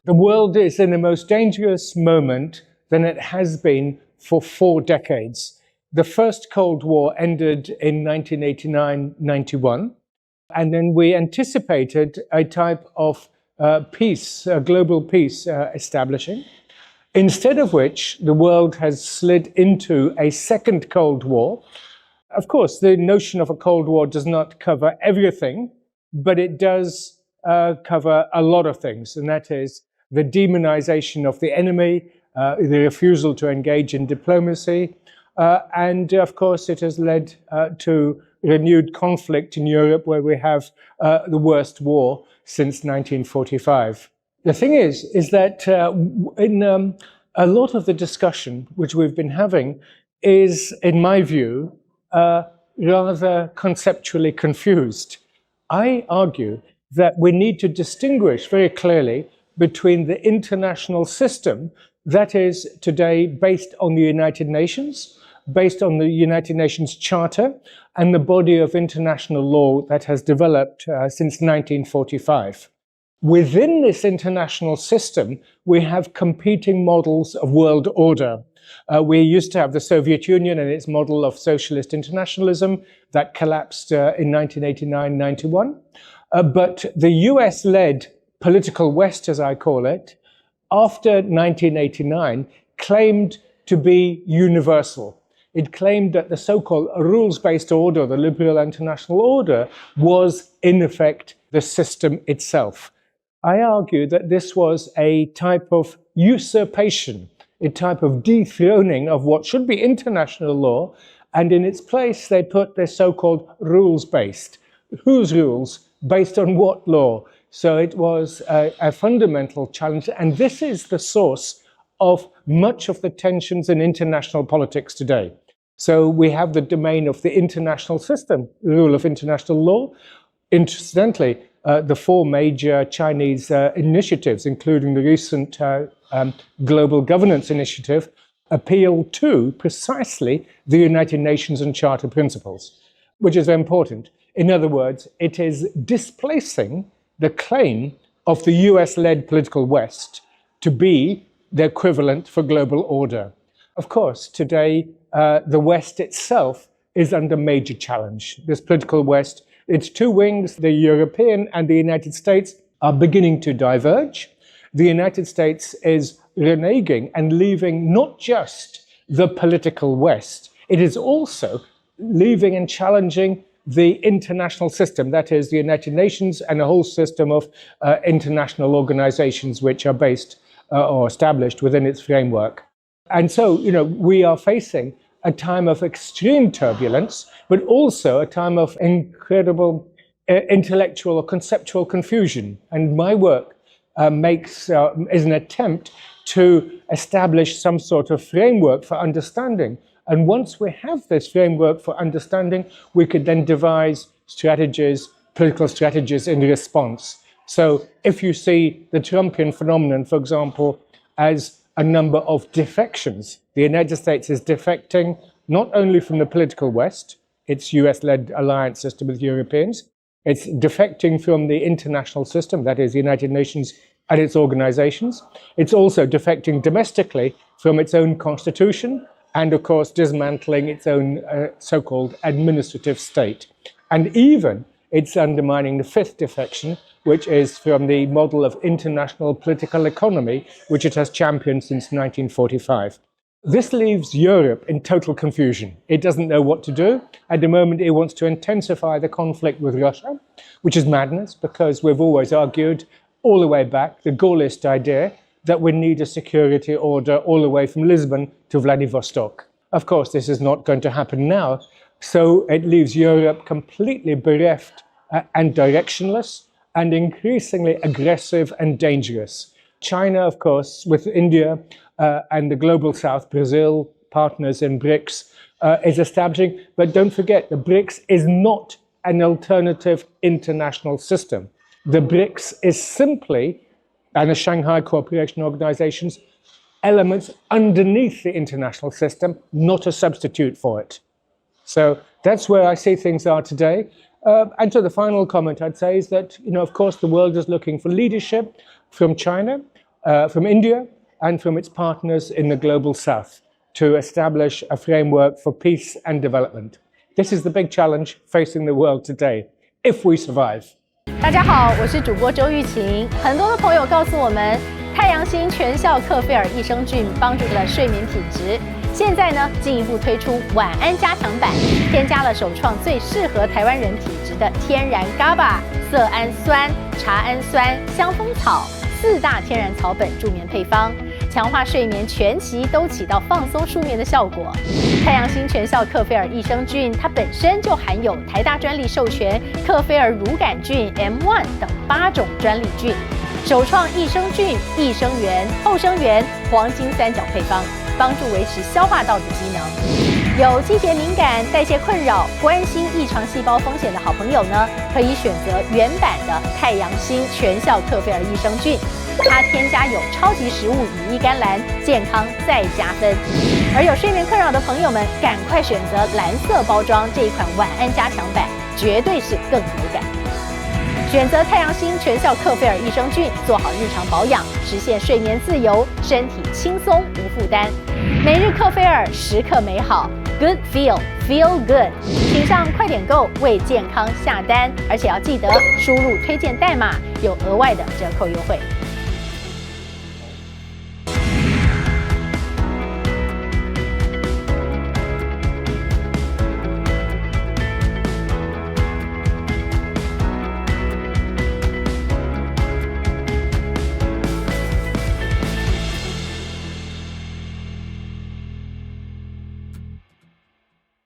The world is in the most dangerous moment than it has been for 4 decades. The first Cold War ended in 1989-91, and then we anticipated a type of peace, global peace establishing, instead of which the world has slid into a second Cold War. Of course, the notion of a Cold War does not cover everything, but it does cover a lot of things, and that is the demonization of the enemy, the refusal to engage in diplomacy, and of course it has led to renewed conflict in Europe, where we have the worst war since 1945. The thing is that in a lot of the discussion which we've been having is, in my view, rather conceptually confused. I argue that we need to distinguish very clearly between the international system that is today based on the United Nations, based on the United Nations Charter, and the body of international law that has developed since 1945. Within this international system, we have competing models of world order. We used to have the Soviet Union and its model of socialist internationalism that collapsed in 1989-91. But the US-led political West, as I call it, after 1989, claimed to be universal. It claimed that the so-called rules-based order, the liberal international order, was in effect the system itself. I argue that this was a type of usurpation, a type of dethroning of what should be international law, and in its place they put the so-called rules-based. Whose rules? Based on what law? So it was a fundamental challenge, and this is the source of much of the tensions in international politics today. So we have the domain of the international system, the rule of international law. Incidentally, the 4 major Chinese initiatives, including the recent Global Governance Initiative, appeal to precisely the United Nations and Charter principles, which is very important. In other words, it is displacing the claim of the US-led political West to be the equivalent for global order. Of course, today, the West itself is under major challenge. This political West, its 2 wings, the European and the United States, are beginning to diverge. The United States is reneging and leaving not just the political West, it is also leaving and challenging the international system, that is the United Nations and a whole system of international organizations which are based or established within its framework. And so, we are facing a time of extreme turbulence, but also a time of incredible intellectual or conceptual confusion. And my work is an attempt to establish some sort of framework for understanding. And once we have this framework for understanding, we could then devise strategies, political strategies in response. So if you see the Trumpian phenomenon, for example, as a number of defections, the United States is defecting not only from the political West, its US-led alliance system with Europeans, it's defecting from the international system, that is the United Nations and its organizations. It's also defecting domestically from its own constitution, and of course dismantling its own so-called administrative state. And even it's undermining the 5th defection, which is from the model of international political economy, which it has championed since 1945. This leaves Europe in total confusion. It doesn't know what to do. At the moment, it wants to intensify the conflict with Russia, which is madness, because we've always argued all the way back, the Gaullist idea, that we need a security order all the way from Lisbon to Vladivostok. Of course, this is not going to happen now, so it leaves Europe completely bereft and directionless and increasingly aggressive and dangerous. China, of course, with India and the global south, Brazil, partners in BRICS, is establishing, but don't forget, the BRICS is not an alternative international system. The BRICS is simply, and the Shanghai Cooperation Organizations, elements underneath the international system, not a substitute for it. So that's where I see things are today. And so the final comment I'd say is that, of course, the world is looking for leadership from China from India and from its partners in the global south to establish a framework for peace and development. This is the big challenge facing the world today, if we survive. 大家好，我是主播周玉琴。很多的朋友告诉我们，太阳星全效克菲尔益生菌帮助了睡眠品质。现在呢，进一步推出晚安加强版，添加了首创最适合台湾人体质的天然 GABA、色氨酸、茶氨酸、香蜂草4大天然草本助眠配方，强化睡眠全期都起到放松舒眠的效果。太阳星全效克菲尔益生菌，它本身就含有台大专利授权克菲尔乳杆菌 M1 等8种专利菌，首创益生菌、益生元、后生元黄金3角配方，帮助维持消化道的机能。有季节敏感、代谢困扰、关心异常细胞风险的好朋友呢，可以选择原版的太阳星全效克菲尔益生菌，它添加有超级食物羽衣甘蓝，健康再加分。而有睡眠困扰的朋友们，赶快选择蓝色包装这一款晚安加强版，绝对是更有感。选择太阳星全效克菲尔益生菌，做好日常保养，实现睡眠自由，身体轻松无负担。每日克菲尔，时刻美好 ，Good Feel Good， 请上快点购为健康下单，而且要记得输入推荐代码，有额外的折扣优惠。